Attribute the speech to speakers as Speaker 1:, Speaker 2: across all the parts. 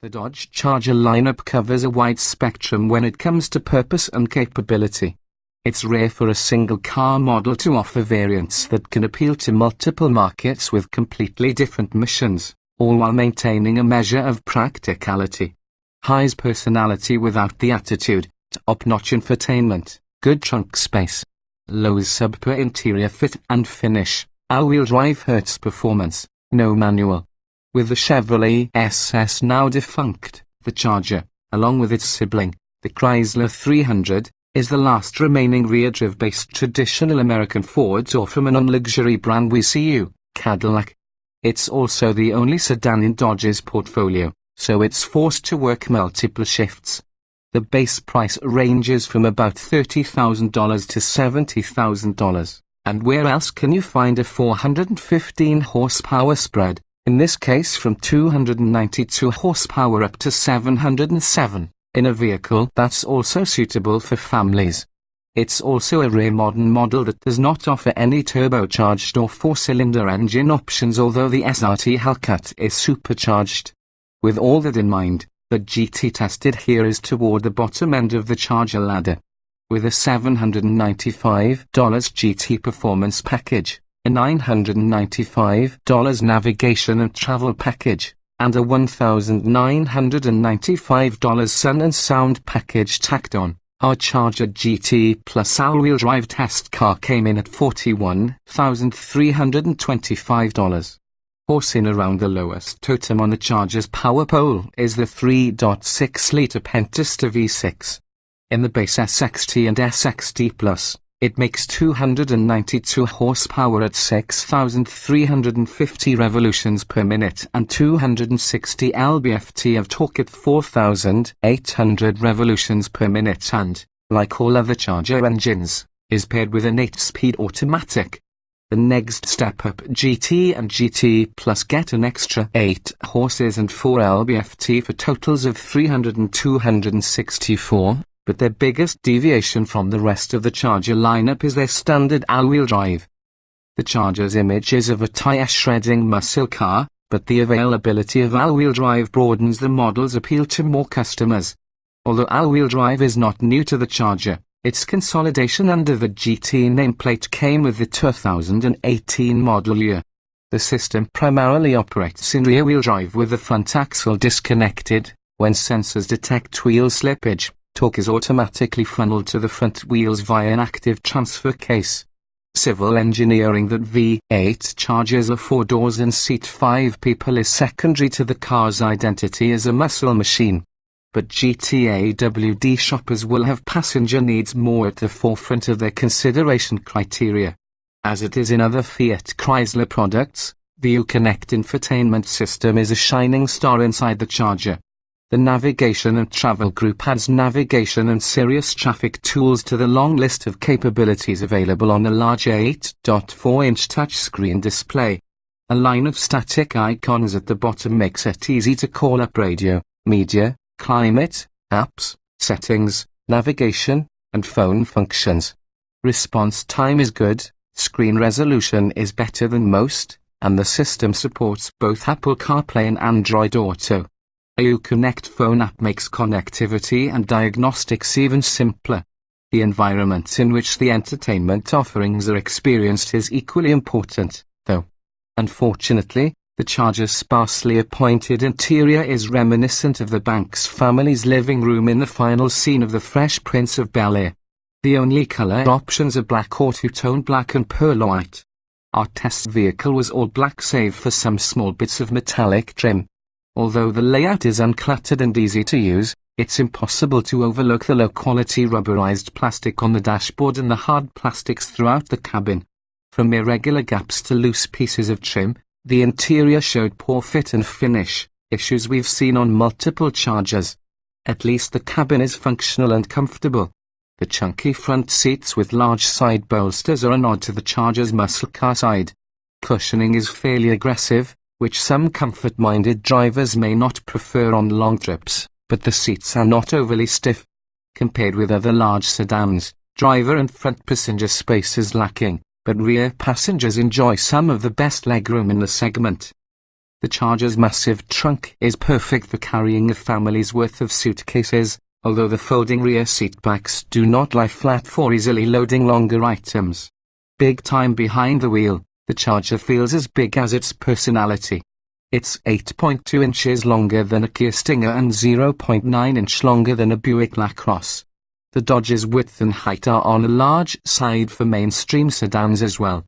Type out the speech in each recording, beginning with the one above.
Speaker 1: The Dodge Charger lineup covers a wide spectrum when it comes to purpose and capability. It's rare for a single car model to offer variants that can appeal to multiple markets with completely different missions, all while maintaining a measure of practicality. High's personality without the attitude, top-notch infotainment, good trunk space. Low's subpar interior fit and finish, all-wheel drive hurts performance, no manual. With the Chevrolet SS now defunct, the Charger, along with its sibling, the Chrysler 300, is the last remaining rear-drive-based traditional American Ford or from a non-luxury brand we see you, Cadillac. It's also the only sedan in Dodge's portfolio, so it's forced to work multiple shifts. The base price ranges from about $30,000 to $70,000, and where else can you find a 415 horsepower spread? In this case from 292 horsepower up to 707, in a vehicle that's also suitable for families. It's also a rare modern model that does not offer any turbocharged or four-cylinder engine options, although the SRT Hellcat is supercharged. With all that in mind, the GT tested here is toward the bottom end of the Charger ladder. With a $795 GT performance package, a $995 navigation and travel package, and a $1,995 sun and sound package tacked on, our Charger GT Plus all-wheel drive test car came in at $41,325. Horsing around the lowest totem on the Charger's power pole is the 3.6-litre Pentastar V6. In the base SXT and SXT Plus, it makes 292 horsepower at 6,350 revolutions per minute and 260 lb-ft of torque at 4,800 revolutions per minute and, like all other Charger engines, is paired with an 8-speed automatic. The next step up, GT and GT Plus, get an extra 8 horses and 4 lb-ft for totals of 300 and 264. But their biggest deviation from the rest of the Charger lineup is their standard all-wheel drive. The Charger's image is of a tire-shredding muscle car, but the availability of all-wheel drive broadens the model's appeal to more customers. Although all-wheel drive is not new to the Charger, its consolidation under the GT nameplate came with the 2018 model year. The system primarily operates in rear-wheel drive with the front axle disconnected. When sensors detect wheel slippage, torque is automatically funneled to the front wheels via an active transfer case. Civil engineering that V8 Chargers are 4 doors and seat 5 people is secondary to the car's identity as a muscle machine. But GTAWD shoppers will have passenger needs more at the forefront of their consideration criteria. As it is in other Fiat Chrysler products, the Uconnect infotainment system is a shining star inside the Charger. The Navigation and Travel group adds navigation and serious traffic tools to the long list of capabilities available on a large 8.4-inch touchscreen display. A line of static icons at the bottom makes it easy to call up radio, media, climate, apps, settings, navigation, and phone functions. Response time is good, screen resolution is better than most, and the system supports both Apple CarPlay and Android Auto. A Uconnect phone app makes connectivity and diagnostics even simpler. The environment in which the entertainment offerings are experienced is equally important, though. Unfortunately, the Charger's sparsely appointed interior is reminiscent of the Banks family's living room in the final scene of The Fresh Prince of Bel-Air. The only color options are black or two-tone black and pearl white. Our test vehicle was all black save for some small bits of metallic trim. Although the layout is uncluttered and easy to use, it's impossible to overlook the low-quality rubberized plastic on the dashboard and the hard plastics throughout the cabin. From irregular gaps to loose pieces of trim, the interior showed poor fit and finish, issues we've seen on multiple Chargers. At least the cabin is functional and comfortable. The chunky front seats with large side bolsters are a nod to the Charger's muscle car side. Cushioning is fairly aggressive, which some comfort-minded drivers may not prefer on long trips, but the seats are not overly stiff. Compared with other large sedans, driver and front passenger space is lacking, but rear passengers enjoy some of the best legroom in the segment. The Charger's massive trunk is perfect for carrying a family's worth of suitcases, although the folding rear seatbacks do not lie flat for easily loading longer items. Big time behind the wheel, the Charger feels as big as its personality. It's 8.2 inches longer than a Kia Stinger and 0.9 inch longer than a Buick LaCrosse. The Dodge's width and height are on a large side for mainstream sedans as well.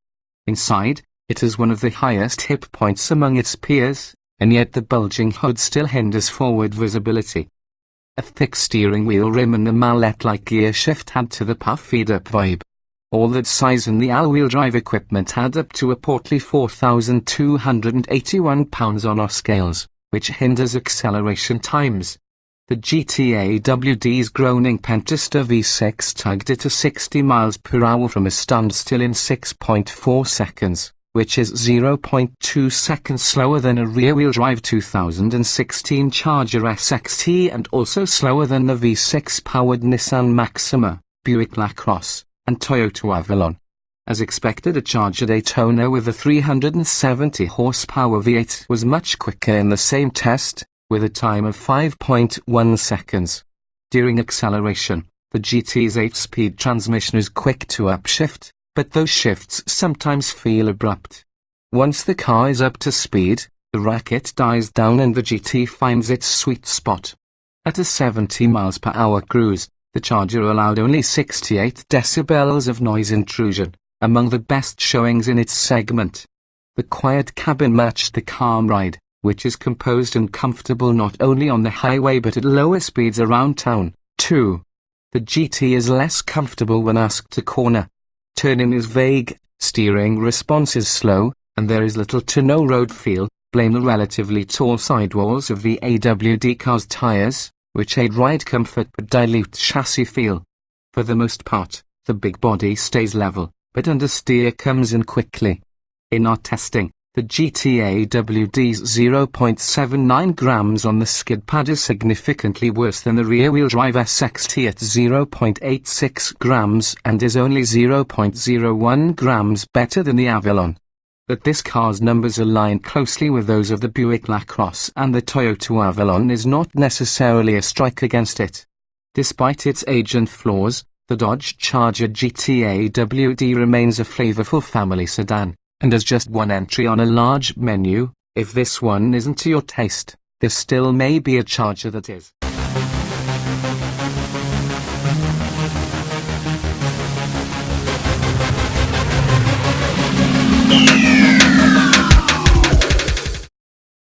Speaker 1: Inside, it has one of the highest hip points among its peers, and yet the bulging hood still hinders forward visibility. A thick steering wheel rim and a mallet-like gear shift add to the puff feed-up vibe. All that size and the all-wheel drive equipment add up to a portly 4,281 pounds on our scales, which hinders acceleration times. The GTAWD's groaning Pentastar V6 tugged it to 60 miles per hour from a standstill in 6.4 seconds. Which is 0.2 seconds slower than a rear-wheel drive 2016 Charger SXT and also slower than the V6-powered Nissan Maxima, Buick LaCrosse, and Toyota Avalon. As expected, a Charger Daytona with a 370 horsepower V8 was much quicker in the same test, with a time of 5.1 seconds. During acceleration, the GT's 8-speed transmission is quick to upshift, but those shifts sometimes feel abrupt. Once the car is up to speed, the racket dies down and the GT finds its sweet spot. At a 70 miles per hour cruise, the Charger allowed only 68 decibels of noise intrusion, among the best showings in its segment. The quiet cabin matched the calm ride, which is composed and comfortable not only on the highway but at lower speeds around town, too. The GT is less comfortable when asked to corner. Turning is vague, steering response is slow, and there is little to no road feel. Blame the relatively tall sidewalls of the AWD car's tires, which aid ride comfort but dilute chassis feel. For the most part, the big body stays level, but understeer comes in quickly. In our testing, the GTAWD's 0.79 grams on the skid pad is significantly worse than the rear-wheel drive SXT at 0.86 grams and is only 0.01 grams better than the Avalon. That this car's numbers align closely with those of the Buick LaCrosse and the Toyota Avalon is not necessarily a strike against it. Despite its age and flaws, the Dodge Charger GTAWD remains a flavorful family sedan. And as just one entry on a large menu, if this one isn't to your taste, there still may be a Charger that is.